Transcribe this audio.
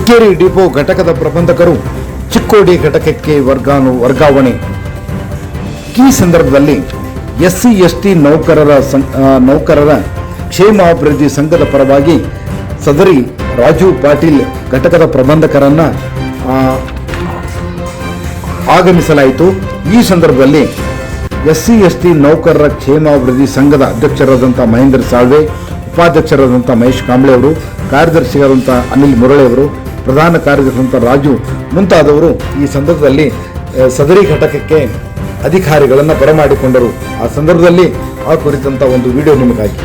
Ikkeri depot ಘಟಕದ ಪ್ರಬಂಧಕರು ಚಿಕ್ಕೋಡಿ ಘಟಕಕ್ಕೆ ವರ್ಗಾವಣೆ. ಈ ಸಂದರ್ಭದಲ್ಲಿ ಎಸ್ಸಿ ಎಸ್ಟಿ ನೌಕರರ ಕ್ಷೇಮಾಭಿವೃದ್ಧಿ ಸಂಘದ ಪರವಾಗಿ ಸದರಿ ರಾಜು ಪಾಟೀಲ್ ಘಟಕದ ಪ್ರಬಂಧಕರನ್ನ ಆಗಮಿಸಲಾಯಿತು. ಈ ಸಂದರ್ಭದಲ್ಲಿ ಎಸ್ಸಿ ಎಸ್ಟಿ ನೌಕರರ ಕ್ಷೇಮಾಭಿವೃದ್ಧಿ ಸಂಘದ ಅಧ್ಯಕ್ಷರಾದಂಥ ಮಹೇಂದ್ರ ಸಾಳ್ವೆ, ಉಪಾಧ್ಯಕ್ಷರಾದಂಥ ಮಹೇಶ್ ಕಾಂಬ್ಳೆ ಅವರು, ಕಾರ್ಯದರ್ಶಿಯಾದಂಥ ಅನಿಲ್ ಮುರಳಿ ಅವರು, ಪ್ರಧಾನ ಕಾರ್ಯದರ್ಶಿಯಾದಂಥ ರಾಜು ಮುಂತಾದವರು ಈ ಸಂದರ್ಭದಲ್ಲಿ ಸದರಿ ಘಟಕಕ್ಕೆ ಅಧಿಕಾರಿಗಳನ್ನು ಬರಮಾಡಿಕೊಂಡರು. ಆ ಸಂದರ್ಭದಲ್ಲಿ ಆ ಕುರಿತಂಥ ಒಂದು ವಿಡಿಯೋ ನಿಮಗಾಗಿ.